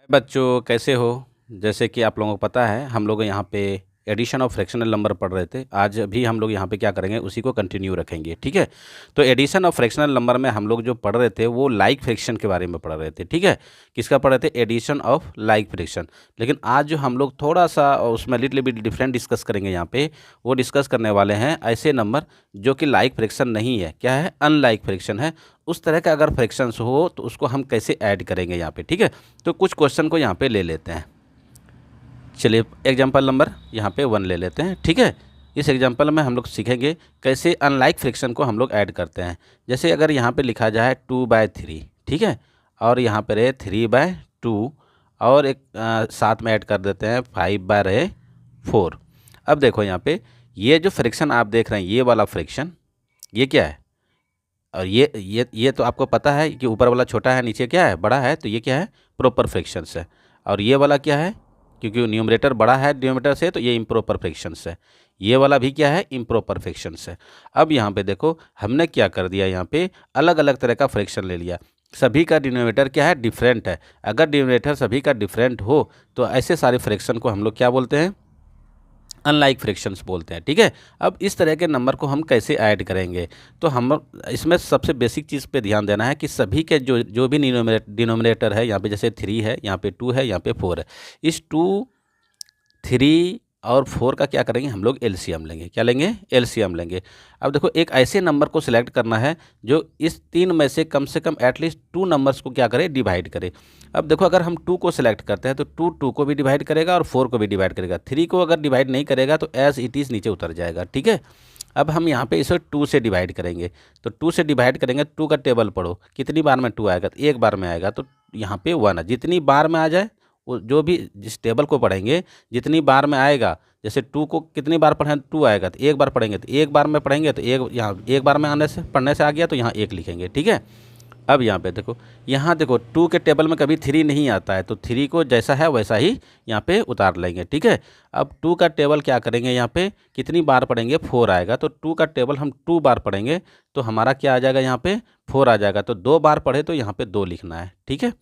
बच्चों कैसे हो। जैसे कि आप लोगों को पता है हम लोग यहाँ पे एडिशन ऑफ फ्रैक्शनल नंबर पढ़ रहे थे। आज भी हम लोग यहाँ पे क्या करेंगे, उसी को कंटिन्यू रखेंगे। ठीक है। तो एडिशन ऑफ फ्रैक्शनल नंबर में हम लोग जो पढ़ रहे थे वो लाइक फ्रैक्शन के बारे में पढ़ रहे थे। ठीक है। किसका पढ़ रहे थे? Addition of like fraction. लेकिन आज जो हम लोग थोड़ा सा उसमें लिटिल बिट डिफरेंट डिस्कस करेंगे यहाँ पे, वो डिस्कस करने वाले हैं ऐसे नंबर जो कि लाइक फ्रैक्शन नहीं है। क्या है? अनलाइक फ्रैक्शन है। उस तरह का अगर फ्रैक्शंस हो तो उसको हम कैसे ऐड करेंगे यहाँ पे। ठीक है। तो कुछ क्वेश्चन को यहाँ पे ले लेते हैं। चलिए एग्जाम्पल नंबर यहाँ पे 1 ले लेते हैं। ठीक है। इस एग्जाम्पल में हम लोग सीखेंगे कैसे अनलाइक फ्रैक्शन को हम लोग ऐड करते हैं। जैसे अगर यहाँ पे लिखा जाए 2/3, ठीक है, और यहाँ पे रहे 3/2, और एक साथ में ऐड कर देते हैं 5/4। अब देखो यहाँ पे ये जो फ्रैक्शन आप देख रहे हैं, ये वाला फ्रैक्शन, ये क्या है? और ये तो आपको पता है कि ऊपर वाला छोटा है, नीचे क्या है? बड़ा है। तो ये क्या है? प्रॉपर फ्रैक्शंस है। और ये वाला क्या है? क्योंकि न्यूमरेटर बड़ा है डिनोमिनेटर से, तो ये इम्प्रॉपर फ्रैक्शंस है। ये वाला भी क्या है? इम्प्रॉपर फ्रैक्शंस है। अब यहाँ पे देखो हमने क्या कर दिया, यहाँ पे अलग अलग तरह का फ्रैक्शन ले लिया। सभी का डिनोमिनेटर क्या है? डिफरेंट है। अगर डिनोमिनेटर सभी का डिफरेंट हो तो ऐसे सारे फ्रैक्शन को हम लोग क्या बोलते हैं? अनलाइक फ्रैक्शंस बोलते हैं। ठीक है। अब इस तरह के नंबर को हम कैसे ऐड करेंगे? तो हम इसमें सबसे बेसिक चीज़ पे ध्यान देना है कि सभी के जो जो भी डिनोमिनेटर है, यहाँ पे जैसे 3 है, यहाँ पे 2 है, यहाँ पे 4 है, इस 2, 3 और 4 का क्या करेंगे हम लोग? एलसीएम लेंगे। क्या लेंगे? एलसीएम लेंगे। अब देखो एक ऐसे नंबर को सिलेक्ट करना है जो इस 3 में से कम एटलीस्ट 2 नंबर्स को क्या करे? डिवाइड करे। अब देखो अगर हम 2 को सिलेक्ट करते हैं तो 2 को भी डिवाइड करेगा और 4 को भी डिवाइड करेगा। 3 को अगर डिवाइड नहीं करेगा तो एज इट इज़ नीचे उतर जाएगा। ठीक है। अब हम यहाँ पे इसे 2 से डिवाइड करेंगे। तो 2 से डिवाइड करेंगे, 2 का टेबल पढ़ो, कितनी बार में 2 आएगा? तो एक बार में आएगा। तो यहाँ पे 1 है। जितनी बार में आ जाए, वो जो भी जिस टेबल को पढ़ेंगे जितनी बार में आएगा, जैसे 2 को कितनी बार पढ़ें? 2 आएगा तो एक बार पढ़ेंगे, तो एक बार में पढ़ेंगे तो एक, यहाँ एक बार में आने से पढ़ने से आ गया तो यहाँ 1 लिखेंगे। ठीक है। अब यहाँ पे देखो, यहाँ देखो 2 के टेबल में कभी 3 नहीं आता है, तो 3 को जैसा है वैसा ही यहाँ पे उतार लेंगे। ठीक है। अब 2 का टेबल क्या करेंगे? यहाँ पे कितनी बार पढ़ेंगे? 4 आएगा। तो 2 का टेबल हम 2 बार पढ़ेंगे तो हमारा क्या आ जाएगा? यहाँ पे 4 आ जाएगा। तो 2 बार पढ़े तो यहाँ पे 2 लिखना है। ठीक है।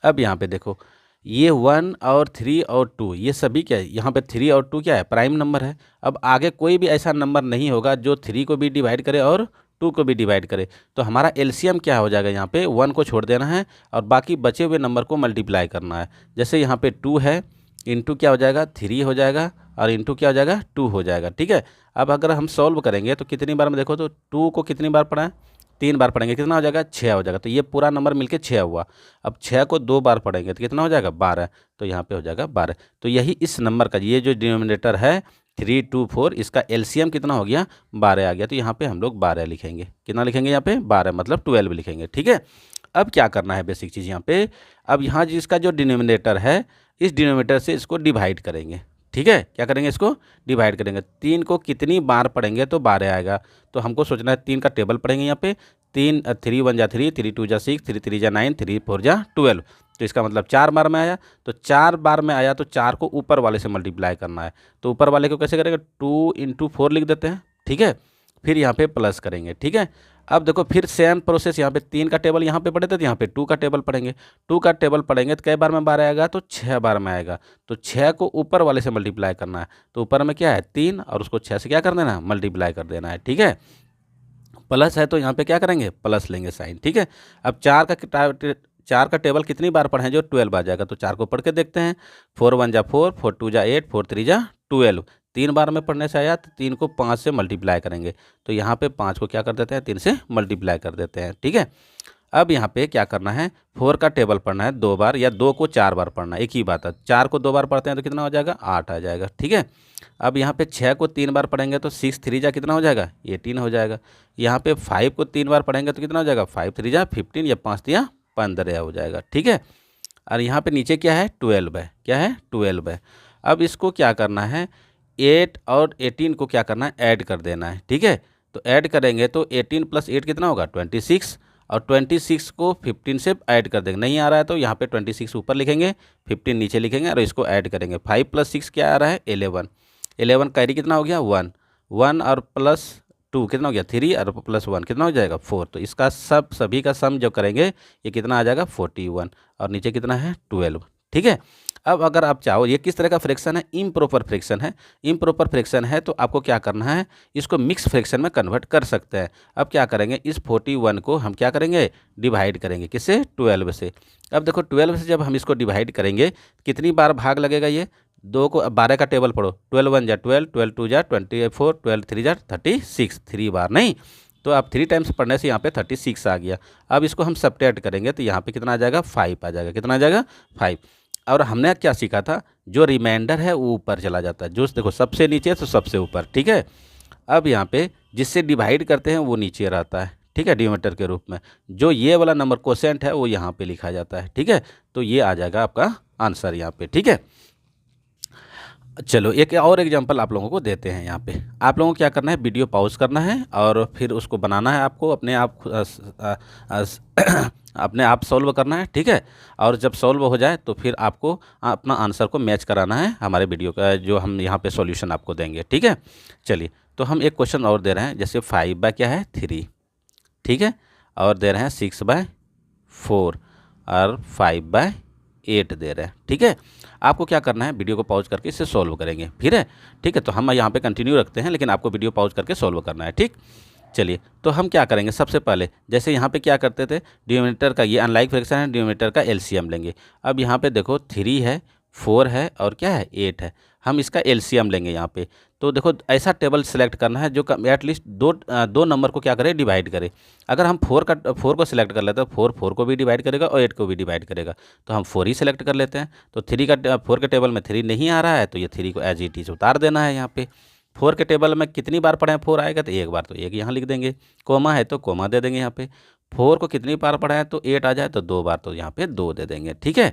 अब यहाँ पे देखो ये 1 और 3 और 2 ये सभी क्या है? यहाँ पे 3 और 2 क्या है? प्राइम नंबर है। अब आगे कोई भी ऐसा नंबर नहीं होगा जो 3 को भी डिवाइड करे और 2 को भी डिवाइड करे। तो हमारा एलसीएम क्या हो जाएगा? यहाँ पे 1 को छोड़ देना है और बाकी बचे हुए नंबर को मल्टीप्लाई करना है। जैसे यहाँ पे 2 है, इंटू क्या हो जाएगा? 3 हो जाएगा, और इंटू क्या हो जाएगा? 2 हो जाएगा। ठीक है। अब अगर हम सॉल्व करेंगे तो कितनी बार में देखो, तो 2 को कितनी बार पढ़ा है? 3 बार पढ़ेंगे, कितना हो जाएगा? 6 हो जाएगा। तो ये पूरा नंबर मिलके 6 हुआ। अब 6 को 2 बार पढ़ेंगे तो कितना हो जाएगा? 12। तो यहाँ पे हो जाएगा 12। तो यही इस नंबर का ये जो डिनोमिनेटर है 3, 2, 4, इसका एलसीएम कितना हो गया? 12 आ गया। तो यहाँ पे हम लोग 12 लिखेंगे। कितना लिखेंगे? यहाँ पे 12 मतलब 12 लिखेंगे। ठीक है। अब क्या करना है बेसिक चीज़ यहाँ पे, अब यहाँ जिसका जो डिनोमिनेटर है, इस डिनोमिनेटर से इसको डिवाइड करेंगे। ठीक है। क्या करेंगे? इसको डिवाइड करेंगे। 3 को कितनी बार पढ़ेंगे तो 12 आएगा। तो हमको सोचना है 3 का टेबल पढ़ेंगे यहाँ पे। 3 1 जा 3, 3 2 जा 6, 3 3 जा 9, 3 4 जा 12। तो इसका मतलब 4 बार में आया। तो 4 बार में आया तो 4 को ऊपर वाले से मल्टीप्लाई करना है। तो ऊपर वाले को कैसे करेंगे? 2 × 4 लिख देते हैं। ठीक है। फिर यहाँ पे प्लस करेंगे। ठीक है। अब देखो फिर सेम प्रोसेस, यहाँ पे 3 का टेबल यहाँ पे पढ़े थे तो यहाँ पे 2 का टेबल पढ़ेंगे। 2 का टेबल पढ़ेंगे तो कई बार में 12 आएगा? तो 6 बार में आएगा। तो 6 को ऊपर वाले से मल्टीप्लाई करना है। तो ऊपर में क्या है? 3, और उसको 6 से क्या कर देना है? मल्टीप्लाई कर देना है। ठीक है। प्लस है तो यहाँ पे क्या करेंगे? प्लस लेंगे साइन। ठीक है। अब 4 का टेबल कितनी बार पढ़ें? जो 12 आ जाएगा। तो 4 को पढ़ के देखते हैं। 4 1 जा 4, 4 2 जा 8, 4 3 जा 12। 3 बार में पढ़ने से आया तो 3 को 5 से मल्टीप्लाई करेंगे। तो यहाँ पे 5 को क्या कर देते हैं? 3 से मल्टीप्लाई कर देते हैं। ठीक है। अब यहाँ पे क्या करना है? 4 का टेबल पढ़ना है 2 बार, या 2 को 4 बार पढ़ना है, एक ही बात है। 4 को 2 बार पढ़ते हैं तो कितना हो जाएगा? 8 आ जाएगा। ठीक है। अब यहाँ पे 6 को 3 बार पढ़ेंगे तो 6 3 जा कितना हो जाएगा? 18 हो जाएगा। यहाँ पे 5 को 3 बार पढ़ेंगे तो कितना हो जाएगा? 5 3 जा 15, या 5 3 15 हो जाएगा। ठीक है। और यहाँ पे नीचे क्या है? 12 है। क्या है? 12 है। अब इसको क्या करना है? 8 और 18 को क्या करना है? ऐड कर देना है। ठीक है। तो ऐड करेंगे तो 18 + 8 कितना होगा? 26, और 26 को 15 से ऐड कर देंगे। नहीं आ रहा है तो यहाँ पे 26 ऊपर लिखेंगे, 15 नीचे लिखेंगे और इसको ऐड करेंगे। 5 + 6 क्या आ रहा है? 11। 11 कैरी कितना हो गया? 1। 1 और +2 कितना हो गया? 3, और +1 कितना हो जाएगा? 4। तो इसका सभी का सम जो करेंगे ये कितना आ जाएगा? 41। और नीचे कितना है? 12। ठीक है। अब अगर आप चाहो, ये किस तरह का फ्रैक्शन है, इम्प्रॉपर फ्रैक्शन है। इम्प्रॉपर फ्रैक्शन है तो आपको क्या करना है, इसको मिक्स फ्रैक्शन में कन्वर्ट कर सकते हैं। अब क्या करेंगे, इस 41 को हम क्या करेंगे, डिवाइड करेंगे किससे, 12 से। अब देखो 12 से जब हम इसको डिवाइड करेंगे कितनी बार भाग लगेगा, ये 2 को 12 का टेबल पढ़ो, 12 1 जा 12, 12 2 जा 24, 12 3 जा 36, 3 बार नहीं, तो आप 3 टाइम्स पढ़ने से यहाँ पे 36 आ गया। अब इसको हम सब्ट्रैक्ट करेंगे तो यहाँ पे कितना आ जाएगा, 5 आ जाएगा। कितना आ जाएगा, 5। और हमने क्या सीखा था, जो रिमाइंडर है वो ऊपर चला जाता है, जो देखो सबसे नीचे तो सबसे ऊपर, ठीक है। अब यहाँ पे जिससे डिवाइड करते हैं वो नीचे रहता है, ठीक है, डिनोमिनेटर के रूप में। जो ये वाला नंबर कोसेंट है वो यहाँ पे लिखा जाता है, ठीक है। तो ये आ जाएगा आपका आंसर यहाँ पे, ठीक है। चलो एक और एग्जांपल आप लोगों को देते हैं। यहाँ पे आप लोगों को क्या करना है, वीडियो पॉज करना है और फिर उसको बनाना है आपको, अपने आप सॉल्व करना है, ठीक है। और जब सॉल्व हो जाए तो फिर आपको अपना आंसर को मैच कराना है हमारे वीडियो का, जो हम यहाँ पे सॉल्यूशन आपको देंगे, ठीक है। चलिए तो हम एक क्वेश्चन और दे रहे हैं, जैसे 5 क्या है 3, ठीक है, और दे रहे हैं 6/4 और 5/8 दे रहे हैं, ठीक है। आपको क्या करना है, वीडियो को पॉज करके इसे सॉल्व करेंगे फिर है, ठीक है। तो हम यहाँ पे कंटिन्यू रखते हैं, लेकिन आपको वीडियो पॉज करके सॉल्व करना है, ठीक। चलिए तो हम क्या करेंगे, सबसे पहले जैसे यहाँ पे क्या करते थे, डिनोमिनेटर का, ये अनलाइक फ्रैक्शन है, डिनोमिनेटर का एलसीएम लेंगे। अब यहाँ पे देखो 3 है, 4 है और क्या है 8 है, हम इसका एलसीएम लेंगे यहाँ पे। तो देखो ऐसा टेबल सेलेक्ट करना है जो एटलीस्ट दो नंबर को क्या करे, डिवाइड करे। अगर हम 4 को सिलेक्ट कर लेते हैं, 4 को भी डिवाइड करेगा और 8 को भी डिवाइड करेगा, तो हम 4 ही सेलेक्ट कर लेते हैं। तो 4 के टेबल में 3 नहीं आ रहा है, तो ये 3 को एज इट इज उतार देना है यहाँ पे। 4 के टेबल में कितनी बार पढ़े हैं, 4 आएगा तो एक बार, तो एक यहाँ लिख देंगे, कोमा है तो कोमा दे देंगे यहाँ पे। 4 को कितनी बार पढ़ा है तो 8 आ जाए तो 2 बार, तो यहाँ पे 2 दे देंगे, ठीक है।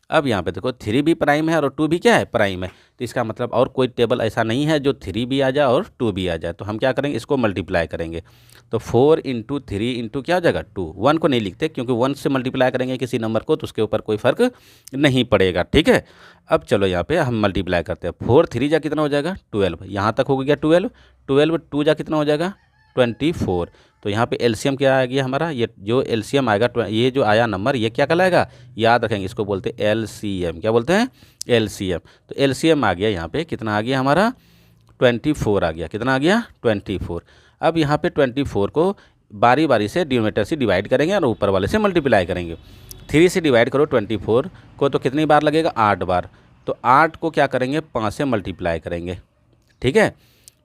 अब यहाँ पे देखो 3 भी प्राइम है और 2 भी क्या है, प्राइम है। तो इसका मतलब और कोई टेबल ऐसा नहीं है जो 3 भी आ जाए और 2 भी आ जाए। तो हम क्या करेंगे, इसको मल्टीप्लाई करेंगे। तो 4 × 3 इंटू क्या हो जाएगा 2। 1 को नहीं लिखते क्योंकि 1 से मल्टीप्लाई करेंगे किसी नंबर को तो उसके ऊपर कोई फर्क नहीं पड़ेगा, ठीक है। अब चलो यहाँ पे हम मल्टीप्लाई करते हैं, 4 3 जा कितना हो जाएगा 12, यहाँ तक हो गया 12, 12 2 जा कितना हो जाएगा 24। तो यहाँ पे एलसीएम क्या आ गया हमारा, ये जो एलसीएम आएगा, ये जो आया नंबर ये क्या कहलाएगा, याद रखेंगे, इसको बोलते हैं एलसीएम। क्या बोलते हैं, एलसीएम। तो एलसीएम आ गया यहाँ पे, कितना आ गया हमारा 24 आ गया। कितना आ गया 24। अब यहाँ पे 24 को बारी बारी से डिनोमिनेटर से डिवाइड करेंगे और ऊपर वाले से मल्टीप्लाई करेंगे। 3 से डिवाइड करो 24 को तो कितनी बार लगेगा, 8 बार। तो 8 को क्या करेंगे, 5 से मल्टीप्लाई करेंगे, ठीक है।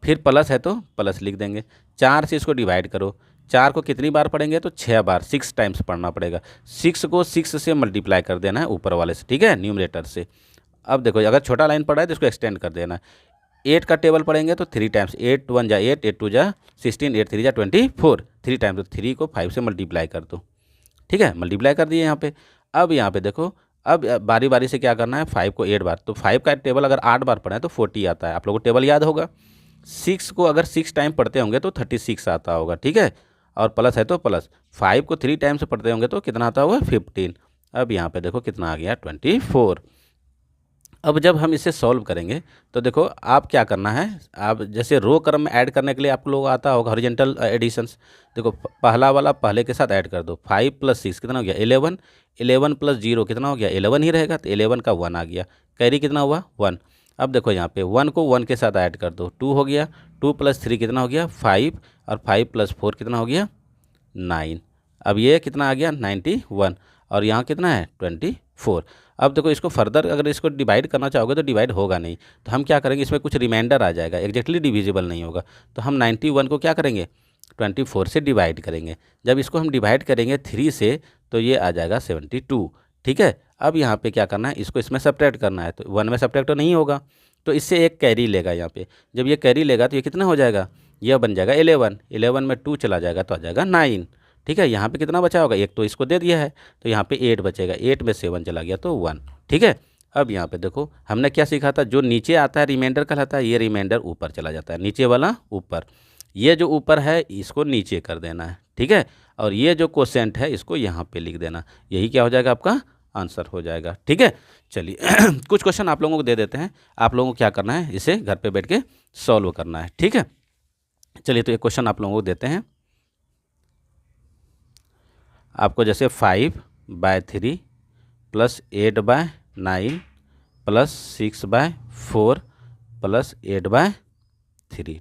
फिर प्लस है तो प्लस लिख देंगे। 4 से इसको डिवाइड करो, 4 को कितनी बार पढ़ेंगे तो 6 बार, 6 टाइम्स पढ़ना पड़ेगा। 6 को 6 से मल्टीप्लाई कर देना है ऊपर वाले से, ठीक है, न्यूमरेटर से। अब देखो अगर छोटा लाइन पढ़ा है तो इसको एक्सटेंड कर देना है। 8 का टेबल पढ़ेंगे तो 3 टाइम्स, 8 1 जा 8, 8 2 जा 16, 8 3 जा 24, 3 टाइम्स, तो 3 को 5 से मल्टीप्लाई कर दो, ठीक है, मल्टीप्लाई कर दिए यहाँ पे। अब यहाँ पे देखो, अब बारी बारी से क्या करना है, 5 को 8 बार, तो 5 का टेबल अगर 8 बार पढ़ा है तो 40 आता है, आप लोगों को टेबल याद होगा। 6 को अगर 6 टाइम पढ़ते होंगे तो 36 आता होगा, ठीक है। और प्लस है तो प्लस, 5 को 3 टाइम से पढ़ते होंगे तो कितना आता होगा 15। अब यहाँ पे देखो कितना आ गया 24। अब जब हम इसे सॉल्व करेंगे तो देखो आप क्या करना है, आप जैसे रो क्रम में ऐड करने के लिए आप लोग आता होगा हॉरिजॉन्टल एडिशंस। देखो पहला वाला पहले के साथ ऐड कर दो, 5 + 6 कितना हो गया 11, 11 + 0 कितना हो गया 11 ही रहेगा, तो 11 का 1 आ गया, कैरी कितना हुआ 1। अब देखो यहाँ पे 1 को 1 के साथ ऐड कर दो, 2 हो गया, 2 + 3 कितना हो गया 5, और 5 + 4 कितना हो गया 9। अब ये कितना आ गया 91, और यहाँ कितना है 24। अब देखो इसको फर्दर अगर इसको डिवाइड करना चाहोगे तो डिवाइड होगा नहीं, तो हम क्या करेंगे, इसमें कुछ रिमाइंडर आ जाएगा, एग्जैक्टली डिविजिबल नहीं होगा। तो हम 91 को क्या करेंगे 24 से डिवाइड करेंगे। जब इसको हम डिवाइड करेंगे 3 से तो ये आ जाएगा 72, ठीक है। अब यहाँ पे क्या करना है, इसको इसमें सब्ट्रैक्ट करना है, तो 1 में सब्ट्रैक्ट तो नहीं होगा, तो इससे एक कैरी लेगा यहाँ पे। जब ये कैरी लेगा तो ये कितना हो जाएगा, यह बन जाएगा 11, 11 में 2 चला जाएगा तो आ जाएगा 9, ठीक है। यहाँ पे कितना बचा होगा, एक तो इसको दे दिया है तो यहाँ पे 8 बचेगा, 8 में 7 चला गया तो 1, ठीक है। अब यहाँ पे देखो हमने क्या सीखा था, जो नीचे आता है रिमाइंडर कहलाता है, ये रिमाइंडर ऊपर चला जाता है, नीचे वाला ऊपर, ये जो ऊपर है इसको नीचे कर देना है, ठीक है। और ये जो कोसेंट है इसको यहाँ पे लिख देना, यही क्या हो जाएगा आपका आंसर हो जाएगा, ठीक है। चलिए कुछ क्वेश्चन आप लोगों को दे देते हैं, आप लोगों को क्या करना है, इसे घर पे बैठ के सॉल्व करना है, ठीक है। चलिए तो एक क्वेश्चन आप लोगों को देते हैं, आपको जैसे 5/3 + 8/9 9 प्लस 6/4 प्लस 8/3।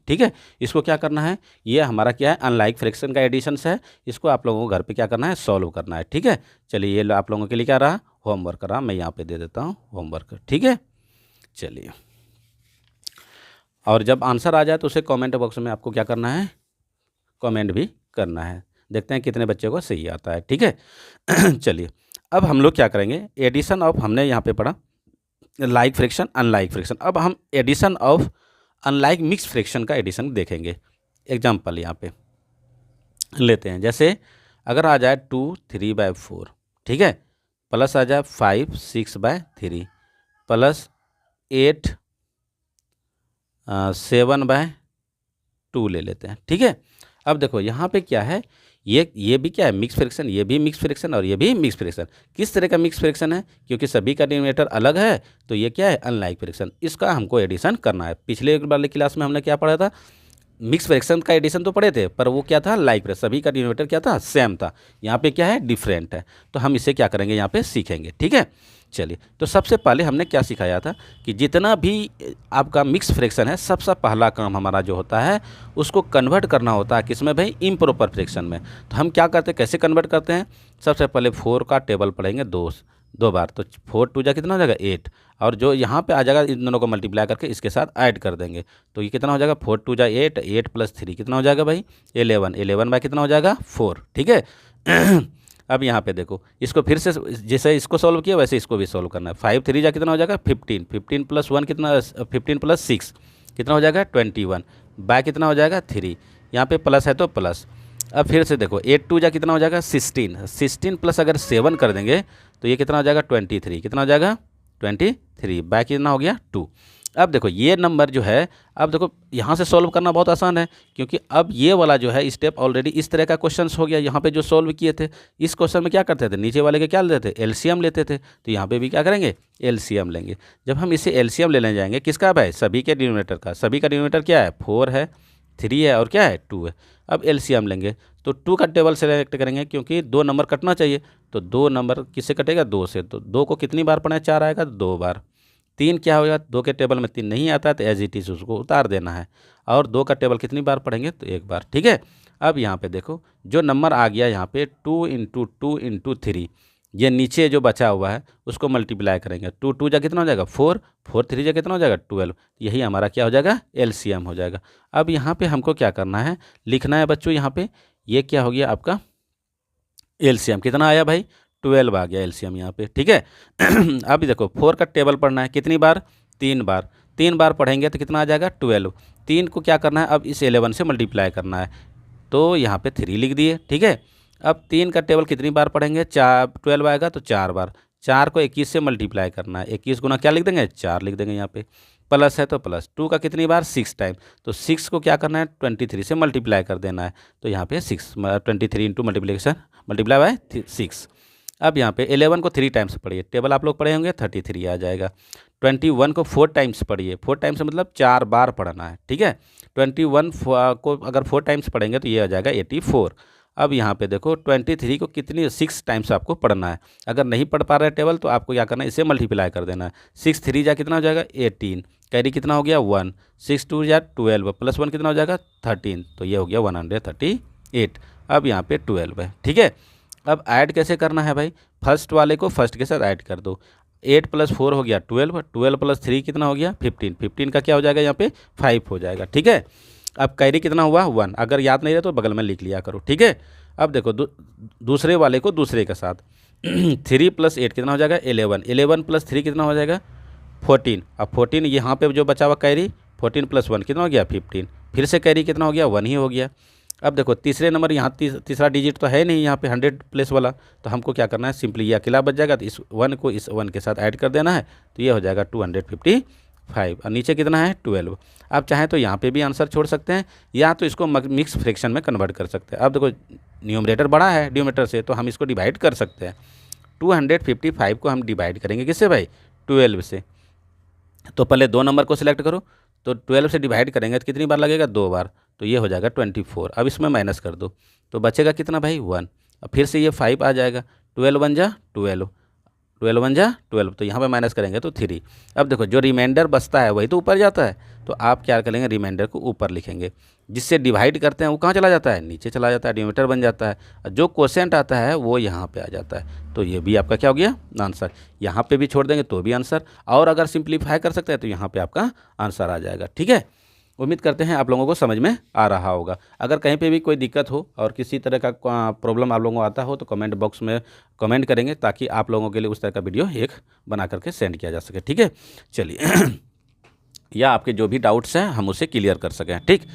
ठीक है, इसको क्या करना है, ये हमारा क्या है, अनलाइक फ्रैक्शन का एडिशन है। इसको आप लोगों को घर पे क्या करना है, सॉल्व करना है। ठीक है, चलिए ये आप लोगों के लिए क्या रहा, होमवर्क रहा। मैं यहाँ पे दे देता हूँ होमवर्क। ठीक है, चलिए, और जब आंसर आ जाए तो उसे कमेंट बॉक्स में आपको क्या करना है, कमेंट भी करना है। देखते हैं कितने बच्चे को सही आता है। ठीक है चलिए, अब हम लोग क्या करेंगे, एडिशन ऑफ, हमने यहाँ पे पढ़ा लाइक फ्रैक्शन अनलाइक फ्रैक्शन। अब हम addition of unlike mix fraction का एडिशन देखेंगे। एग्जाम्पल यहाँ पे लेते हैं, जैसे अगर आ जाए 2 3/4, ठीक है, प्लस आ जाए 5 6/3 प्लस 8 7/2 ले लेते हैं। ठीक है, अब देखो यहाँ पे क्या है, ये भी क्या है, मिक्स फ्रैक्शन, ये भी मिक्स फ्रैक्शन और ये भी मिक्स फ्रैक्शन। किस तरह का मिक्स फ्रैक्शन है, क्योंकि सभी का डिनोमिनेटर अलग है, तो ये क्या है, अनलाइक फ्रैक्शन। इसका हमको एडिशन करना है। पिछले वाले क्लास में हमने क्या पढ़ा था, मिक्स फ्रैक्शन का एडिशन तो पढ़े थे, पर वो क्या था, लाइक फ्रैक्शन, सभी का डिनोमिनेटर क्या था, सेम था। यहाँ पे क्या है, डिफरेंट है। तो हम इसे क्या करेंगे, यहाँ पे सीखेंगे। ठीक है, चलिए, तो सबसे पहले हमने क्या सिखाया था कि जितना भी आपका मिक्स फ्रैक्शन है, सबसे पहला काम हमारा जो होता है, उसको कन्वर्ट करना होता है किसमें भाई, इम्प्रॉपर फ्रैक्शन में। तो हम क्या करते हैं, कैसे कन्वर्ट करते हैं, सबसे पहले 4 का टेबल पढ़ेंगे दो बार, तो 4 2 जा कितना हो जाएगा 8, और जो यहाँ पे आ जाएगा इन दोनों को मल्टीप्लाई करके इसके साथ ऐड कर देंगे, तो ये कितना हो जाएगा, 4 2 जा 8, 8 प्लस 3 कितना हो जाएगा भाई 11, 11 बाय कितना हो जाएगा 4। ठीक है अब यहाँ पे देखो, इसको फिर से जैसे इसको सॉल्व किया वैसे इसको भी सॉल्व करना है। 5 3 जा कितना हो जाएगा 15, 15 प्लस 1 कितना, 15 प्लस 6 कितना हो जाएगा 21, बाय कितना हो जाएगा 3, यहाँ पे प्लस है तो प्लस। अब फिर से देखो 8 2 जा कितना हो जाएगा 16, 16 प्लस अगर 7 कर देंगे तो ये कितना हो जाएगा 23, कितना हो जाएगा 23, बाय कितना हो गया 2। अब देखो ये नंबर जो है, अब देखो यहाँ से सॉल्व करना बहुत आसान है, क्योंकि अब ये वाला जो है स्टेप ऑलरेडी इस तरह का क्वेश्चन हो गया। यहाँ पे जो सॉल्व किए थे, इस क्वेश्चन में क्या करते थे, नीचे वाले के क्या लेते थे, एलसीएम लेते थे। तो यहाँ पे भी क्या करेंगे, एलसीएम लेंगे। जब हम इसे एलसीएम लेने जाएंगे, किसका भाई, सभी के डिनोमिनेटर का। सभी का डिनोमिनेटर क्या है, 4 है, 3 है और क्या है 2 है। अब एलसीएम लेंगे तो 2 का टेबल सेलेक्ट करेंगे, क्योंकि 2 नंबर कटना चाहिए। तो 2 नंबर किससे कटेगा, 2 से। तो 2 को कितनी बार पढ़े, 4 आएगा 2 बार। 3 क्या होगा, 2 के टेबल में 3 नहीं आता है तो एज इट इज़ उसको उतार देना है। और 2 का टेबल कितनी बार पढ़ेंगे, तो 1 बार। ठीक है, अब यहाँ पे देखो जो नंबर आ गया यहाँ पे 2 × 2 × 3, ये नीचे जो बचा हुआ है उसको मल्टीप्लाई करेंगे। 2 2 जा कितना हो जाएगा 4, 4 3 जा कितना हो जाएगा 12, यही हमारा क्या हो जाएगा, एलसीएम हो जाएगा। अब यहाँ पे हमको क्या करना है, लिखना है बच्चों, यहाँ पे ये क्या हो गया आपका एलसीएम, कितना आया भाई 12 आ गया एलसीएम यहाँ पे। ठीक है अब देखो 4 का टेबल पढ़ना है, कितनी बार, 3 बार। 3 बार पढ़ेंगे तो कितना आ जाएगा 12। 3 को क्या करना है, अब इस 11 से मल्टीप्लाई करना है, तो यहाँ पे 3 लिख दिए। ठीक है, अब 3 का टेबल कितनी बार पढ़ेंगे, 12 आएगा तो 4 बार। 4 को 21 से मल्टीप्लाई करना है, 21 गुना क्या लिख देंगे 4 लिख देंगे यहाँ पे। प्लस है तो प्लस, 2 का कितनी बार 6 टाइम, तो 6 को क्या करना है 23 से मल्टीप्लाई कर देना है, तो यहाँ पे 6 23 इंटू मल्टीप्लीकेशन मल्टीप्लाई बाय 6। अब यहाँ पे 11 को 3 टाइम्स पढ़िए, टेबल आप लोग पढ़े होंगे 33 आ जाएगा। 21 को 4 टाइम्स पढ़िए, 4 टाइम्स मतलब 4 बार पढ़ना है। ठीक है, 21 को अगर 4 टाइम्स पढ़ेंगे तो ये आ जाएगा 84। अब यहाँ पे देखो 23 को कितनी 6 टाइम्स आपको पढ़ना है। अगर नहीं पढ़ पा रहे टेबल तो आपको क्या करना है, इसे मल्टीप्लाई कर देना है। 6 3 जा कितना हो जाएगा 18, कैरी कितना हो गया 1, 6 2 जा 12 प्लस 1 कितना हो जाएगा 13, तो ये हो गया 138। अब यहाँ पे 12 है। ठीक है, अब ऐड कैसे करना है भाई, फर्स्ट वाले को फर्स्ट के साथ ऐड कर दो। 8 प्लस 4 हो गया 12, 12 प्लस 3 कितना हो गया 15, 15 का क्या हो जाएगा यहाँ पे 5 हो जाएगा। ठीक है, अब कैरी कितना हुआ 1, अगर याद नहीं रहे तो बगल में लिख लिया करो। ठीक है, अब देखो दूसरे वाले को दूसरे के साथ 3 प्लस 8 कितना हो जाएगा 11, 11 प्लस 3 कितना हो जाएगा 14। अब 14 यहाँ पे जो बचा हुआ कैरी 14 प्लस 1 कितना हो गया 15, फिर से कैरी कितना हो गया 1 ही हो गया। अब देखो तीसरे नंबर यहाँ तीसरा डिजिट तो है नहीं यहाँ पे 100 प्लेस वाला, तो हमको क्या करना है, सिंपली ये अकेला बच जाएगा, तो इस 1 को इस 1 के साथ ऐड कर देना है, तो ये हो जाएगा 255। और नीचे कितना है 12। आप चाहें तो यहाँ पे भी आंसर छोड़ सकते हैं, या तो इसको मिक्स फ्रैक्शन में कन्वर्ट कर सकते हैं। अब देखो न्यूमरेटर बड़ा है डिनोमिनेटर से, तो हम इसको डिवाइड कर सकते हैं। 255 को हम डिवाइड करेंगे किससे भाई 12 से। तो पहले 2 नंबर को सिलेक्ट करो, तो 12 से डिवाइड करेंगे तो कितनी बार लगेगा 2 बार, तो ये हो जाएगा 24। अब इसमें माइनस कर दो तो बचेगा कितना भाई 1। अब फिर से ये 5 आ जाएगा, 12 1 जा 12, 12 वन जा 12, तो यहाँ पे माइनस करेंगे तो 3। अब देखो जो रिमाइंडर बचता है वही तो ऊपर जाता है, तो आप क्या करेंगे, रिमाइंडर को ऊपर लिखेंगे। जिससे डिवाइड करते हैं वो कहाँ चला जाता है, नीचे चला जाता है, डिनोमिनेटर बन जाता है। और जो क्वोशिएंट आता है वो यहाँ पे आ जाता है। तो ये भी आपका क्या हो गया, आंसर। यहाँ पे भी छोड़ देंगे तो भी आंसर, और अगर सिंप्लीफाई कर सकते हैं तो यहाँ पे आपका आंसर आ जाएगा। ठीक है, उम्मीद करते हैं आप लोगों को समझ में आ रहा होगा। अगर कहीं पे भी कोई दिक्कत हो और किसी तरह का प्रॉब्लम आप लोगों को आता हो तो कमेंट बॉक्स में कमेंट करेंगे, ताकि आप लोगों के लिए उस तरह का वीडियो एक बना करके सेंड किया जा सके। ठीक है, चलिए या आपके जो भी डाउट्स हैं हम उसे क्लियर कर सकें। ठीक,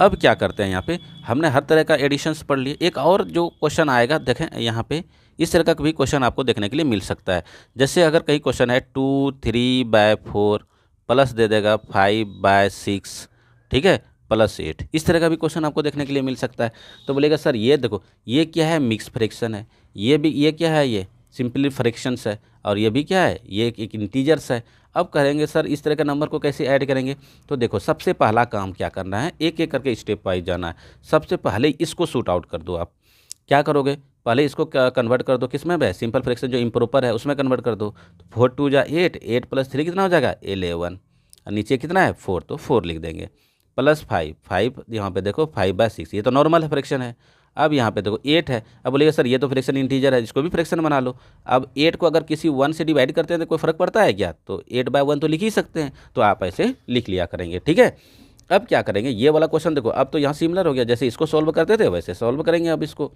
अब क्या करते हैं, यहाँ पे हमने हर तरह का एडिशंस पढ़ लिए। एक और जो क्वेश्चन आएगा, देखें यहाँ पे इस तरह का भी क्वेश्चन आपको देखने के लिए मिल सकता है। जैसे अगर कहीं क्वेश्चन है 2 3/4 प्लस दे देगा 5/6, ठीक है, प्लस 8, इस तरह का भी क्वेश्चन आपको देखने के लिए मिल सकता है। तो बोलेगा सर ये देखो, ये क्या है, मिक्स फ्रैक्शन है, ये क्या है, ये सिंपली फ्रैक्शंस है, और ये भी क्या है, ये एक इंटीजर्स है। अब करेंगे सर इस तरह के नंबर को कैसे ऐड करेंगे। तो देखो सबसे पहला काम क्या करना है, एक एक करके स्टेप वाइज जाना है। सबसे पहले इसको शूट आउट कर दो। आप क्या करोगे, पहले इसको कन्वर्ट कर दो किस में, भाई सिंपल फ्रैक्शन जो इम्प्रॉपर है उसमें कन्वर्ट कर दो। तो 4 2 जा 8, 8 + 3 कितना हो जाएगा 11, और नीचे कितना है 4, तो 4 लिख देंगे। प्लस 5, 5 यहाँ पे देखो 5/6, ये तो नॉर्मल है, फ्रैक्शन है। अब यहाँ पे देखो 8 है। अब बोलिए सर ये तो फ्रैक्शन इंटीजर है, इसको भी फ्रैक्शन बना लो। अब 8 को अगर किसी 1 से डिवाइड करते हैं तो कोई फ़र्क पड़ता है क्या, तो 8/1 तो लिख ही सकते हैं, तो आप ऐसे लिख लिया करेंगे। ठीक है, अब क्या करेंगे, ये वाला क्वेश्चन देखो अब तो यहाँ सिमिलर हो गया, जैसे इसको सॉल्व करते थे वैसे सॉल्व करेंगे। अब इसको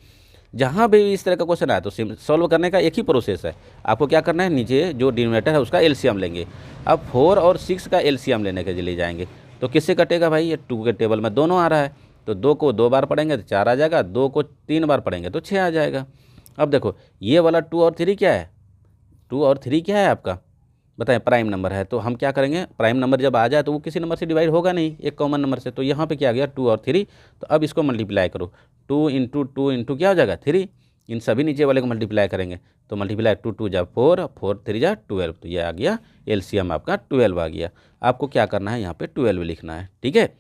जहाँ भी इस तरह का क्वेश्चन आया तो सॉल्व करने का एक ही प्रोसेस है। आपको क्या करना है, नीचे जो डिनोमिनेटर है उसका एलसीएम लेंगे। अब 4 और 6 का एलसीएम लेने के लिए जाएंगे, तो किससे कटेगा भाई, ये 2 के टेबल में दोनों आ रहा है, तो 2 को 2 बार पढ़ेंगे तो 4 आ जाएगा, 2 को 3 बार पढ़ेंगे तो 6 आ जाएगा। अब देखो ये वाला 2 और 3 क्या है, 2 और 3 क्या है आपका, बताएं, प्राइम नंबर है। तो हम क्या करेंगे, प्राइम नंबर जब आ जाए तो वो किसी नंबर से डिवाइड होगा नहीं, एक कॉमन नंबर से। तो यहाँ पे क्या आ गया 2 और 3, तो अब इसको मल्टीप्लाई करो, 2 × 2 × क्या हो जाएगा 3, इन सभी नीचे वाले को मल्टीप्लाई करेंगे, तो मल्टीप्लाई 2 2 जा 4, 4 3 जा 12, तो ये आ गया एलसीएम आपका 12 आ गया। आपको क्या करना है, यहाँ पे 12 लिखना है। ठीक है,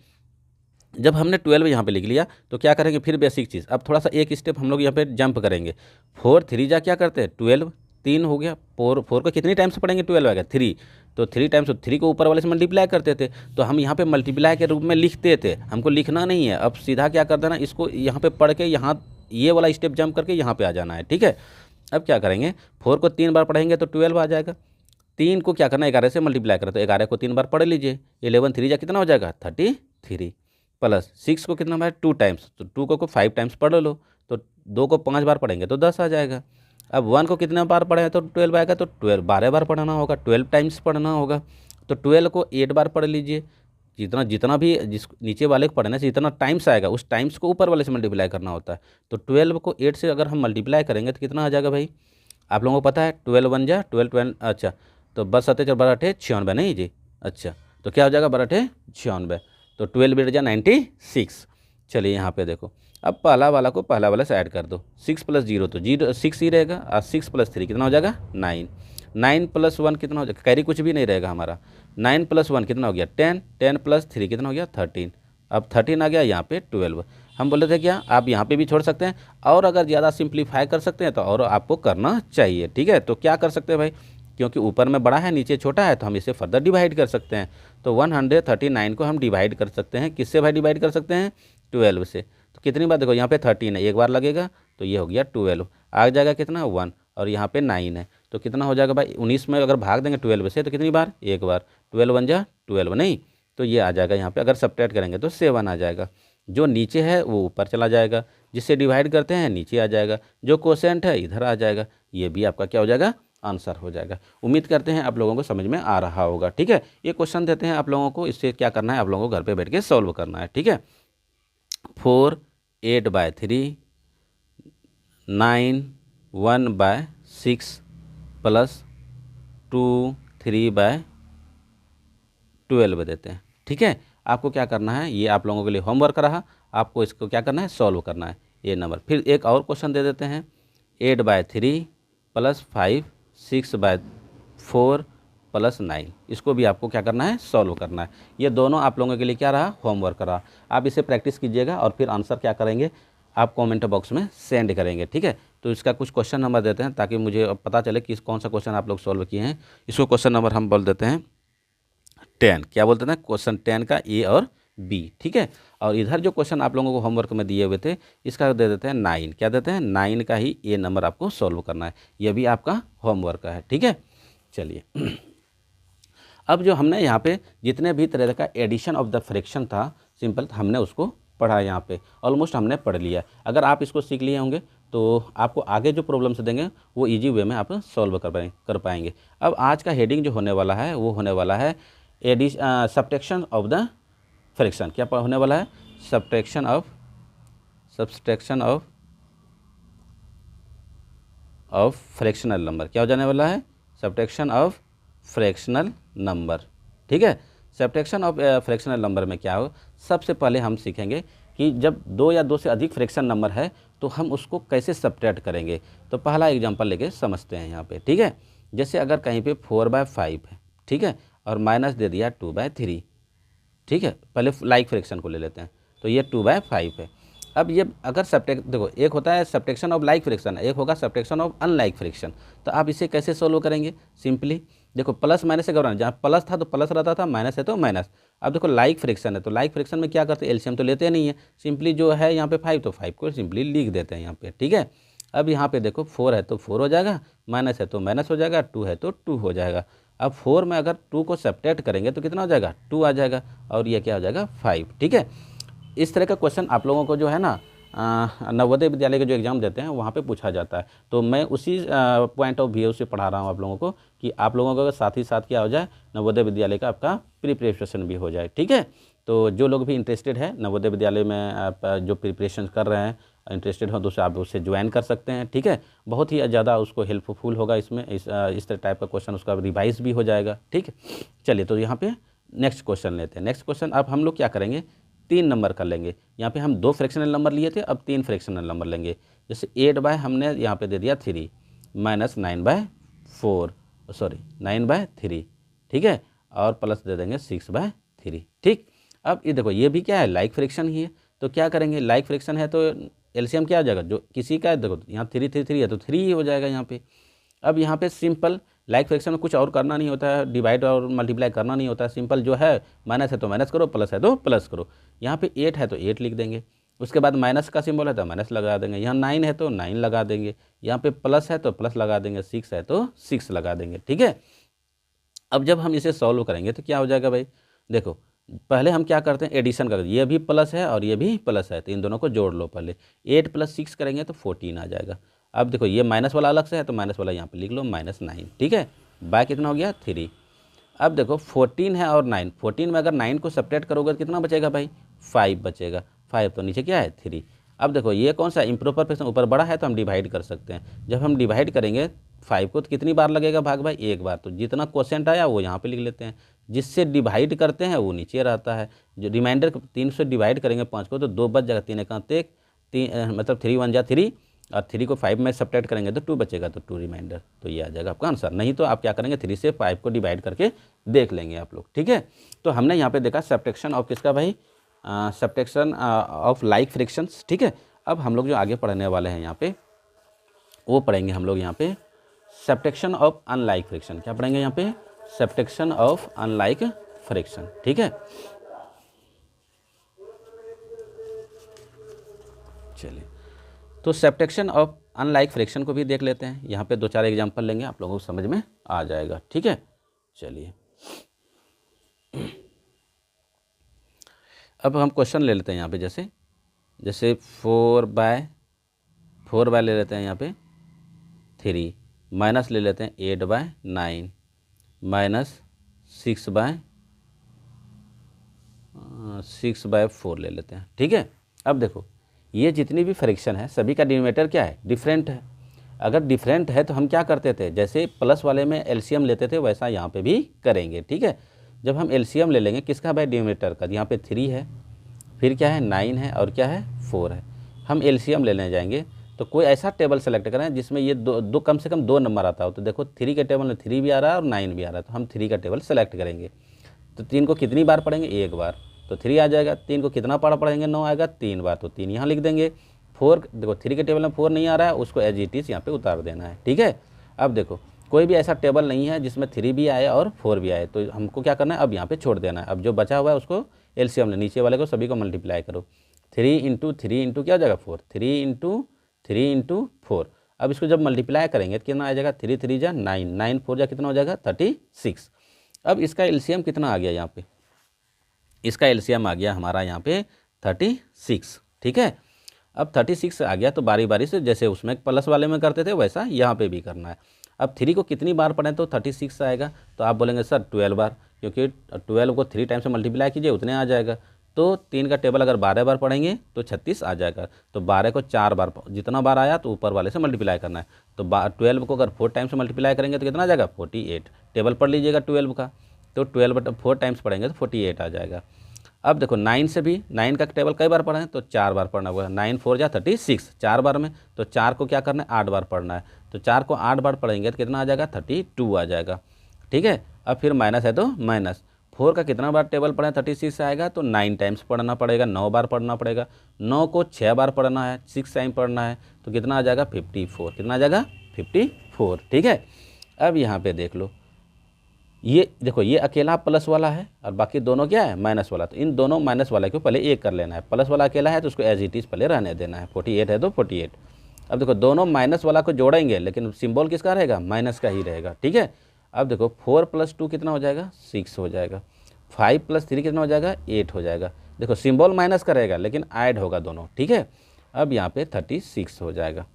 जब हमने 12 यहाँ पे लिख लिया तो क्या करेंगे, फिर बेसिक चीज़, अब थोड़ा सा एक स्टेप हम लोग यहाँ पे जंप करेंगे। 4 3 जा क्या करते हैं 12, 3 हो गया, 4 को कितनी टाइम्स पढ़ेंगे 12 आ गया 3, तो 3 टाइम्स 3 को ऊपर वाले से मल्टीप्लाई करते थे, तो हम यहाँ पे मल्टीप्लाई के रूप में लिखते थे, हमको लिखना नहीं है। अब सीधा क्या कर देना, इसको यहाँ पे पढ़ के यहाँ ये वाला स्टेप जंप करके यहाँ पे आ जाना है। ठीक है, अब क्या करेंगे, 4 को 3 बार पढ़ेंगे तो 12 आ जाएगा। 3 को क्या करना है 11 से मल्टीप्लाई करें, तो 11 को 3 बार पढ़ लीजिए, 11 3 जा कितना हो जाएगा 33, प्लस 6 को कितना बार 2 टाइम्स, तो 2 को 5 टाइम्स पढ़ लो, तो 2 को 5 बार पढ़ेंगे तो 10 आ जाएगा। अब 1 को कितने बार पढ़े तो 12 आएगा, तो 12 बार पढ़ना होगा, 12 टाइम्स पढ़ना होगा। तो 12 को 8 बार पढ़ लीजिए, जितना भी जिस नीचे वाले को पढ़ने से जितना टाइम्स आएगा उस टाइम्स को ऊपर वाले से मल्टीप्लाई करना होता है। तो 12 को 8 से अगर हम मल्टीप्लाई करेंगे तो कितना आ जाएगा भाई, आप लोगों को पता है 12 1 जा 12, अच्छा, तो 12 7 4 12 8 96 नहीं जी, अच्छा, तो क्या हो जाएगा 12 8 96, तो 12 8 जा 96। चलिए यहाँ पे देखो, अब पहला वाला को पहला वाला से ऐड कर दो, 6 + 0 तो 6 ही रहेगा, और 6 + 3 कितना हो जाएगा 9, 9 + 1 कितना हो जाएगा, कैरी कुछ भी नहीं रहेगा हमारा, 9 + 1 कितना हो गया 10, 10 + 3 कितना हो गया 13, अब 13 आ गया यहाँ पे 12। हम बोले थे क्या, आप यहाँ पे भी छोड़ सकते हैं, और अगर ज़्यादा सिंप्लीफाई कर सकते हैं तो और आपको करना चाहिए। ठीक है, तो क्या कर सकते हैं भाई, क्योंकि ऊपर में बड़ा है नीचे छोटा है तो हम इसे फर्दर डिवाइड कर सकते हैं। तो 139 को हम डिवाइड कर सकते हैं, किससे भाई डिवाइड कर सकते हैं 12 से। तो कितनी बार देखो यहाँ पे 13 है, एक बार लगेगा तो ये हो गया 12, आ जाएगा कितना 1, और यहाँ पे 9 है, तो कितना हो जाएगा भाई 19 में अगर भाग देंगे 12 से तो कितनी बार, एक बार, 12 1 जा 12 नहीं, तो ये आ जाएगा यहाँ पे अगर सब्ट्रैक्ट करेंगे तो 7 आ जाएगा। जो नीचे है वो ऊपर चला जाएगा, जिससे डिवाइड करते हैं नीचे आ जाएगा, जो क्वोशिएंट है इधर आ जाएगा, ये भी आपका क्या हो जाएगा आंसर हो जाएगा। उम्मीद करते हैं आप लोगों को समझ में आ रहा होगा। ठीक है, ये क्वेश्चन देते हैं आप लोगों को, इससे क्या करना है आप लोगों को घर पे बैठ के सॉल्व करना है। ठीक है, 4 8/3 9 1/6 प्लस 2 3/12 देते हैं। ठीक है, आपको क्या करना है, ये आप लोगों के लिए होमवर्क रहा, आपको इसको क्या करना है सॉल्व करना है ये नंबर। फिर एक और क्वेश्चन दे देते हैं, 8/3 + 5 6/4 + 9, इसको भी आपको क्या करना है सॉल्व करना है। ये दोनों आप लोगों के लिए क्या रहा होमवर्क रहा, आप इसे प्रैक्टिस कीजिएगा और फिर आंसर क्या करेंगे आप कमेंट बॉक्स में सेंड करेंगे। ठीक है, तो इसका कुछ क्वेश्चन नंबर देते हैं ताकि मुझे पता चले कि कौन सा क्वेश्चन आप लोग सॉल्व किए हैं। इसको क्वेश्चन नंबर हम बोल देते हैं 10। क्या बोलते हैं? क्वेश्चन 10 का ए और बी, ठीक है। और इधर जो क्वेश्चन आप लोगों को होमवर्क में दिए हुए थे इसका दे देते हैं 9। क्या देते हैं? 9 का ही ए नंबर आपको सॉल्व करना है। यह भी आपका होमवर्क का है, ठीक है। चलिए अब जो हमने यहाँ पे जितने भी तरह का एडिशन ऑफ द फ्रैक्शन था सिंपल, हमने उसको पढ़ा। यहाँ पे ऑलमोस्ट हमने पढ़ लिया। अगर आप इसको सीख लिए होंगे तो आपको आगे जो प्रॉब्लम्स देंगे वो इजी वे में आप सॉल्व कर पाएंगे। अब आज का हेडिंग जो होने वाला है वो होने वाला है सब्ट्रैक्शन ऑफ द फ्रैक्शन। क्या होने वाला है? Subtraction of fractional number. क्या हो जाने वाला है? सब्ट्रैक्शन ऑफ फ्रैक्शनल नंबर, ठीक है। सब्ट्रैक्शन ऑफ फ्रैक्शनल नंबर में क्या हो, सबसे पहले हम सीखेंगे कि जब 2 या 2 से अधिक फ्रैक्शन नंबर है तो हम उसको कैसे सब्ट्रैक्ट करेंगे। तो पहला एग्जांपल लेके समझते हैं यहाँ पे, ठीक है। जैसे अगर कहीं पे 4/5 है, ठीक है, और माइनस दे दिया 2/3, ठीक है। पहले लाइक फ्रैक्शन को ले लेते हैं, तो ये 2/5 है। अब ये अगर सब्ट्रैक्ट, देखो एक होता है सब्ट्रैक्शन ऑफ लाइक फ्रैक्शन, एक होगा सब्ट्रैक्शन ऑफ अनलाइक फ्रैक्शन। तो आप इसे कैसे सोल्व करेंगे? सिंपली देखो प्लस माइनस से घबराना, जहाँ प्लस था तो प्लस रहता था, माइनस है तो माइनस। अब देखो लाइक फ्रैक्शन है तो लाइक फ्रैक्शन में क्या करते हैं? एलसीएम तो लेते नहीं है, सिंपली जो है यहाँ पे 5 तो 5 को सिंपली लिख देते हैं यहाँ पे, ठीक है। अब यहाँ पे देखो 4 है तो 4 हो जाएगा, माइनस है तो माइनस हो जाएगा, 2 है तो 2 हो जाएगा। अब 4 में अगर 2 को सब्ट्रैक्ट करेंगे तो कितना हो जाएगा? 2 आ जाएगा, और ये क्या हो जाएगा? 5, ठीक है। इस तरह का क्वेश्चन आप लोगों को जो है ना नवोदय विद्यालय के जो एग्ज़ाम देते हैं वहाँ पे पूछा जाता है। तो मैं उसी पॉइंट ऑफ व्यू से पढ़ा रहा हूँ आप लोगों को कि आप लोगों का साथ ही साथ क्या हो जाए, नवोदय विद्यालय का आपका प्रिपरेशन भी हो जाए, ठीक है। तो जो लोग भी इंटरेस्टेड है नवोदय विद्यालय में आप जो प्रिपरेशन कर रहे हैं, इंटरेस्टेड हो तो आप उससे ज्वाइन कर सकते हैं, ठीक है। बहुत ही ज़्यादा उसको हेल्पफुल होगा इसमें, इस टाइप का क्वेश्चन उसका रिवाइज भी हो जाएगा, ठीक है। चलिए तो यहाँ पे नेक्स्ट क्वेश्चन लेते हैं। नेक्स्ट क्वेश्चन अब हम लोग क्या करेंगे? 3 नंबर कर लेंगे। यहाँ पे हम 2 फ्रैक्शनल नंबर लिए थे, अब 3 फ्रैक्शनल नंबर लेंगे। जैसे 8 हमने यहाँ पे दे दिया 3 माइनस 9/4, सॉरी 9/3, ठीक है, और प्लस दे देंगे 6/3, ठीक। अब ये देखो ये भी क्या है? लाइक फ्रैक्शन ही है। तो क्या करेंगे? लाइक फ्रैक्शन है तो एलसीएम क्या हो जाएगा? जो किसी का है, देखो यहाँ 3 3 3 है तो 3 ही हो जाएगा यहाँ पे। अब यहाँ पे सिंपल लाइक फ्रैक्शन में कुछ और करना नहीं होता है, डिवाइड और मल्टीप्लाई करना नहीं होता है, सिंपल जो है माइनस है तो माइनस करो, प्लस है तो प्लस करो। यहाँ पे 8 है तो 8 लिख देंगे, उसके बाद माइनस का सिंबल है तो माइनस लगा देंगे, यहाँ 9 है तो 9 लगा देंगे, यहाँ पे प्लस है तो प्लस लगा देंगे, 6 है तो 6 लगा देंगे, ठीक है। अब जब हम इसे सॉल्व करेंगे तो क्या हो जाएगा भाई? देखो पहले हम क्या करते हैं? एडिशन करते हैं, ये भी प्लस है और ये भी प्लस है तो इन दोनों को जोड़ लो पहले। 8 + 6 करेंगे तो 14 आ जाएगा। अब देखो ये माइनस वाला अलग से है तो माइनस वाला यहाँ पे लिख लो -9, ठीक है। बाय कितना हो गया? 3। अब देखो 14 है और 9, 14 में अगर 9 को सब्ट्रैक्ट करोगे तो कितना बचेगा भाई? 5 बचेगा। 5 तो नीचे क्या है? 3। अब देखो ये कौन सा इम्प्रॉपर फ्रैक्शन, ऊपर बड़ा है तो हम डिवाइड कर सकते हैं। जब हम डिवाइड करेंगे 5 को तो कितनी बार लगेगा भाग भाई? एक बार। तो जितना क्वोशेंट आया वो यहाँ पे लिख लेते हैं, जिससे डिवाइड करते हैं वो नीचे रहता है। जो रिमाइंडर 3 से डिवाइड करेंगे 5 को तो 2 बच जाएगा, 3 1 3 मतलब 3 1 जा 3, और 3 को 5 में सब्ट्रैक्ट करेंगे तो 2 बचेगा, तो 2 रिमाइंडर। तो ये आ जाएगा आपका आंसर। नहीं तो आप क्या करेंगे? 3 से 5 को डिवाइड करके देख लेंगे आप लोग, ठीक है। तो हमने यहाँ पे देखा सब्ट्रैक्शन ऑफ किसका भाई? सब्ट्रैक्शन ऑफ लाइक फ्रैक्शंस, ठीक है। अब हम लोग जो आगे पढ़ने वाले हैं यहाँ पे वो पढ़ेंगे हम लोग यहाँ पे सब्ट्रैक्शन ऑफ अनलाइक फ्रैक्शन। क्या पढ़ेंगे यहाँ पे? सब्ट्रैक्शन ऑफ अनलाइक फ्रैक्शन, ठीक है। चलिए तो सब्ट्रैक्शन ऑफ अनलाइक फ्रैक्शन को भी देख लेते हैं। यहाँ पे 2-4 एग्जांपल लेंगे, आप लोगों को समझ में आ जाएगा, ठीक है। चलिए अब हम क्वेश्चन ले लेते हैं यहाँ पे, जैसे 4/4 ले लेते हैं यहाँ पे 3, माइनस ले लेते हैं 8/9 माइनस 6/4 ले लेते हैं, ठीक है। अब देखो ये जितनी भी फ्रैक्शन है सभी का डिनोमिनेटर क्या है? डिफरेंट है। अगर डिफरेंट है तो हम क्या करते थे? जैसे प्लस वाले में एलसीएम लेते थे वैसा यहाँ पे भी करेंगे, ठीक है। जब हम एलसीएम ले लेंगे किसका भाई? डिनोमिनेटर का। यहाँ पे 3 है, फिर क्या है? 9 है, और क्या है? 4 है। हम एलसीएम लेने जाएंगे तो कोई ऐसा टेबल सेलेक्ट करें जिसमें ये दो कम से कम 2 नंबर आता हो। तो देखो 3 के टेबल में 3 भी आ रहा है और 9 भी आ रहा है, तो हम 3 का टेबल सेलेक्ट करेंगे। तो 3 को कितनी बार पढ़ेंगे? एक बार, तो 3 आ जाएगा। 3 को कितना बार पढ़ेंगे? 9 आएगा 3 बार, तो 3 यहाँ लिख देंगे। 4 देखो 3 के टेबल में 4 नहीं आ रहा है, उसको एज इट इज़ यहाँ पे उतार देना है, ठीक है। अब देखो कोई भी ऐसा टेबल नहीं है जिसमें 3 भी आए और 4 भी आए, तो हमको क्या करना है, अब यहाँ पे छोड़ देना है। अब जो बचा हुआ है उसको एलसीएम ले, नीचे वाले को सभी को मल्टीप्लाई करो। 3 इंटू क्या हो जाएगा 4, 3 इंटू 4। अब इसको जब मल्टीप्लाई करेंगे तो कितना आ जाएगा, 3 3 जा 9, 9 4 जा कितना हो जाएगा 36। अब इसका एलसीएम कितना आ गया यहाँ पे, इसका एलसीएम आ गया हमारा यहाँ पे 36, ठीक है। अब 36 आ गया तो बारी बारी से जैसे उसमें प्लस वाले में करते थे वैसा यहाँ पे भी करना है। अब 3 को कितनी बार पढ़ें तो 36 आएगा, तो आप बोलेंगे सर 12 बार, क्योंकि 12 को 3 टाइम से मल्टीप्लाई कीजिए उतने आ जाएगा। तो 3 का टेबल अगर 12 बार पढ़ेंगे तो 36 आ जाएगा। तो 12 को 4 बार, जितना बार आया तो ऊपर वाले से मल्टीप्लाई करना है। तो 12 को अगर 4 टाइम से मल्टीप्लाई करेंगे तो कितना आ जाएगा 48। टेबल पढ़ लीजिएगा 12 का, तो 12 4 टाइम्स पढ़ेंगे तो 48 आ जाएगा। अब देखो 9 से भी, 9 का टेबल कई बार पढ़ा है तो 4 बार पढ़ना होगा। 9 4 जा 36, 4 बार में, तो 4 को क्या करना है 8 बार पढ़ना है। तो 4 को 8 बार पढ़ेंगे तो कितना आ जाएगा 32 आ जाएगा, ठीक है। अब फिर माइनस है तो माइनस 4 का कितना बार टेबल पढ़ा है 36 से आएगा, तो 9 टाइम्स पढ़ना पड़ेगा, 9 बार पढ़ना पड़ेगा। 9 को 6 बार पढ़ना है, 6 टाइम पढ़ना है, तो कितना आ जाएगा 54, कितना आ जाएगा 54, ठीक है। अब यहाँ पे देख लो, ये देखो ये अकेला प्लस वाला है और बाकी दोनों क्या है माइनस वाला, तो इन दोनों माइनस वाला को पहले एक कर लेना है। प्लस वाला अकेला है तो उसको एज इट इज़ पहले रहने देना है। 48 है तो 48। अब देखो दोनों माइनस वाला को जोड़ेंगे लेकिन सिंबल किसका रहेगा, माइनस का ही रहेगा, ठीक है। अब देखो 4 + 2 कितना हो जाएगा 6 हो जाएगा। 5 + 3 कितना हो जाएगा 8 हो जाएगा। देखो सिंबल माइनस का रहेगा लेकिन ऐड होगा दोनों, ठीक है। अब यहाँ पे 36 हो जाएगा,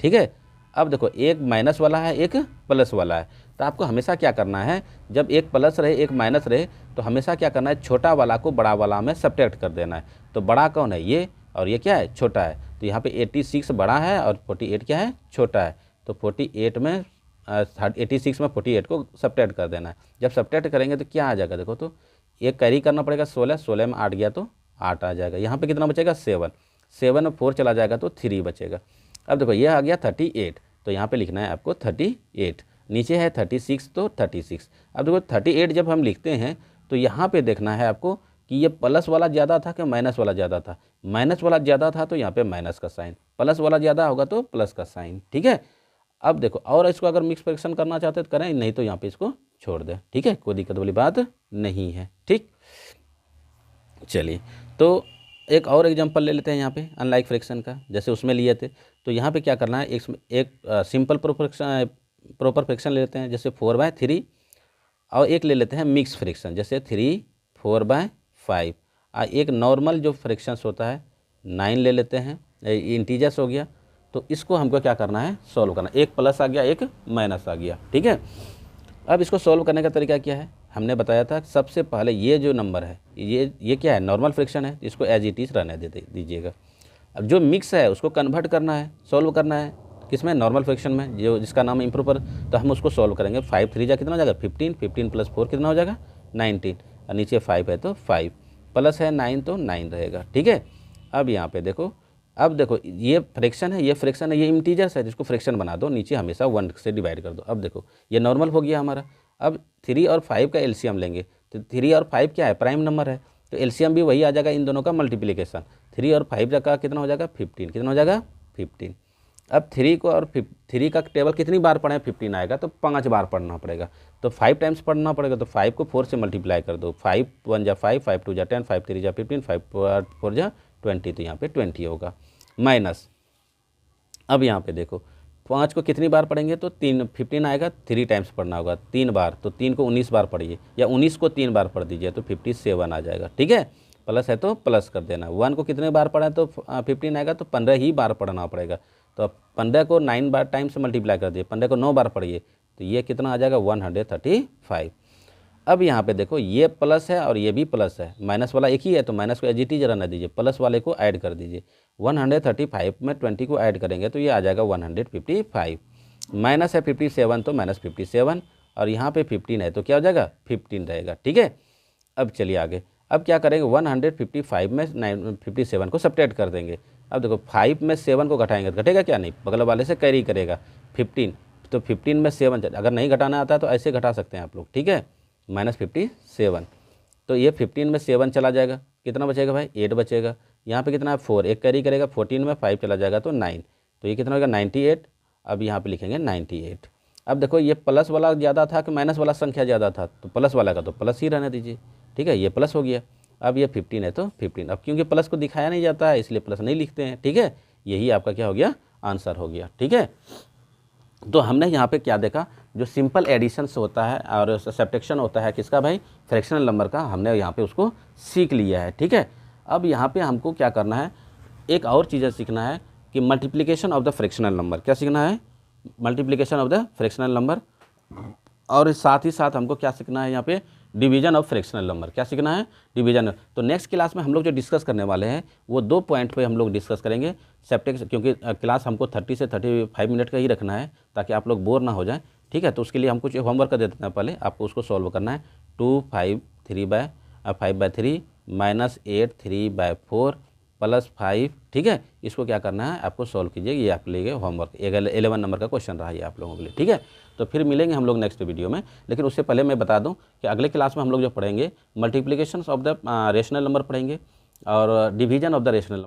ठीक है। अब देखो एक माइनस वाला है एक प्लस वाला है, तो आपको हमेशा क्या करना है, जब एक प्लस रहे एक माइनस रहे तो हमेशा क्या करना है, छोटा वाला को बड़ा वाला में सब्ट्रैक्ट कर देना है। तो बड़ा कौन है ये, और ये क्या है छोटा है। तो यहाँ पे 86 बड़ा है और 48 क्या है छोटा है। तो 48 में 86 में 48 को सब्ट्रैक्ट कर देना है। जब सब्ट्रैक्ट करेंगे तो क्या आ जाएगा, देखो तो एक कैरी करना पड़ेगा 16, 16 में 8 गया तो 8 आ जाएगा। यहाँ पे कितना बचेगा 7, 7 में 4 चला जाएगा तो 3 बचेगा। अब देखो यह आ गया 38, तो यहाँ पे लिखना है आपको 38। नीचे है 36 तो 36। अब देखो 38 जब हम लिखते हैं तो यहाँ पे देखना है आपको कि ये प्लस वाला ज़्यादा था कि माइनस वाला ज़्यादा था। माइनस वाला ज़्यादा था तो यहाँ पे माइनस का साइन, प्लस वाला ज़्यादा होगा तो प्लस का साइन, ठीक है। अब देखो और इसको अगर मिक्स फ्रैक्शन करना चाहते तो करें, नहीं तो यहाँ पे इसको छोड़ दें, ठीक है, कोई दिक्कत वाली बात नहीं है, ठीक। चलिए तो एक और एग्जांपल ले लेते हैं यहाँ पे अनलाइक फ्रैक्शन का, जैसे उसमें लिए थे। तो यहाँ पे क्या करना है, एक सिंपल प्रॉपर फ्रैक्शन ले लेते हैं जैसे 4/3, और एक ले लेते हैं मिक्स फ्रैक्शन जैसे 3 4/5। एक नॉर्मल जो फ्रैक्शंस होता है 9 ले लेते हैं, इंटीजर्स हो गया। तो इसको हमको क्या करना है सॉल्व करना, एक प्लस आ गया एक माइनस आ गया, ठीक है। अब इसको सॉल्व करने का तरीका क्या है, हमने बताया था सबसे पहले ये जो नंबर है ये क्या है नॉर्मल फ्रैक्शन है, इसको एज इट इज़ रहने दीजिएगा। अब जो मिक्स है उसको कन्वर्ट करना है, सॉल्व करना है किसमें नॉर्मल फ्रैक्शन में, जो जिसका नाम इम्प्रॉपर। तो हम उसको सॉल्व करेंगे। 5 3 जा कितना हो जाएगा 15, 15 + 4 कितना हो जाएगा 19, और नीचे 5 है तो 5, प्लस है 9 तो 9 रहेगा, ठीक है। अब यहाँ पे देखो, अब देखो ये फ्रैक्शन है ये इंटीजर्स है, जिसको फ्रैक्शन बना दो, नीचे हमेशा 1 से डिवाइड कर दो। अब देखो ये नॉर्मल हो गया हमारा। अब 3 और 5 का एलसीएम लेंगे, तो 3 और 5 क्या है प्राइम नंबर है, तो एलसीएम भी वही आ जाएगा, इन दोनों का मल्टीप्लिकेशन। 3 और 5 का कितना हो जाएगा 15, कितना हो जाएगा 15। अब 3 को और 3 का टेबल कितनी बार पढ़ें 15 आएगा, तो 5 बार पढ़ना पड़ेगा। तो 5 टाइम्स पढ़ना पड़ेगा, तो 5 को 4 से मल्टीप्लाई कर दो। 5 1 जा 5, 5 2 जा 10, 5 3 जा 15, 5 4 जा 20, तो यहाँ पे 20 होगा माइनस। अब यहाँ पे देखो 5 को कितनी बार पढ़ेंगे, तो 15 आएगा, 3 टाइम्स पढ़ना होगा 3 बार, तो 3 को 19 बार पढ़िए, या 19 को 3 बार पढ़ दीजिए तो 57 आ जाएगा, ठीक है। प्लस है तो प्लस कर देना। 1 को कितने बार पढ़ें तो 15 आएगा, तो 15 ही बार पढ़ना पड़ेगा। तो 15 को 9 बार टाइम से मल्टीप्लाई कर दिए, 15 को 9 बार पढ़िए, तो ये कितना आ जाएगा 135। अब यहाँ पे देखो ये प्लस है और ये भी प्लस है, माइनस वाला एक ही है तो माइनस को एज इट इज रहने दीजिए, प्लस वाले को ऐड कर दीजिए। 135 में 20 को ऐड करेंगे तो ये आ जाएगा 155। माइनस है 57 तो -57, और यहाँ पे 15 है तो क्या हो जाएगा 15 रहेगा, ठीक है। अब चलिए आगे, अब क्या करेंगे 155 में 57 को सब्ट्रैक्ट कर देंगे। अब देखो 5 में 7 को घटाएंगे तो घटेगा क्या, नहीं, बगल वाले से कैरी करेगा 15, तो 15 में 7 अगर नहीं घटाना आता है तो ऐसे घटा सकते हैं आप लोग, ठीक है, -57। तो ये 15 में 7 चला जाएगा, कितना बचेगा भाई 8 बचेगा। यहाँ पे कितना है 4, एक कैरी करेगा 14 में 5 चला जाएगा तो 9, तो ये कितना होगा 98। अब यहाँ पे लिखेंगे 98। अब देखो ये प्लस वाला ज़्यादा था कि माइनस वाला संख्या ज़्यादा था, तो प्लस वाला का तो प्लस ही रहने दीजिए, ठीक है, ये प्लस हो गया। अब ये 15 है तो 15, अब क्योंकि प्लस को दिखाया नहीं जाता है इसलिए प्लस नहीं लिखते हैं, ठीक है, यही आपका क्या हो गया, आंसर हो गया, ठीक है। तो हमने यहाँ पे क्या देखा, जो सिंपल एडिशंस होता है और सब्ट्रैक्शन होता है किसका भाई, फ्रैक्शनल नंबर का, हमने यहाँ पे उसको सीख लिया है, ठीक है। अब यहाँ पे हमको क्या करना है, एक और चीज़ सीखना है कि multiplication of the fractional number, क्या सीखना है, multiplication of the fractional number, और साथ ही साथ हमको क्या सीखना है यहाँ पे, डिवीजन ऑफ फ्रैक्शनल नंबर, क्या सीखना है, डिवीजन। तो नेक्स्ट क्लास में हम लोग जो डिस्कस करने वाले हैं वो 2 पॉइंट पे हम लोग डिस्कस करेंगे सब्ट्रैक्शन, क्योंकि क्लास हमको 30 से 35 मिनट का ही रखना है ताकि आप लोग बोर ना हो जाएं, ठीक है। तो उसके लिए हम कुछ होमवर्क कर देते हैं, पहले आपको उसको सॉल्व करना है। 2 5 3/3 -8 3/4 +5, ठीक है, इसको क्या करना है, आपको सॉल्व कीजिए, ये आप लेंगे होमवर्क, 11 नंबर का क्वेश्चन रहा ये आप लोगों के लिए, ठीक है। तो फिर मिलेंगे हम लोग नेक्स्ट वीडियो में, लेकिन उससे पहले मैं बता दूं कि अगले क्लास में हम लोग जो पढ़ेंगे multiplications of the rational number पढ़ेंगे और division of the rational number.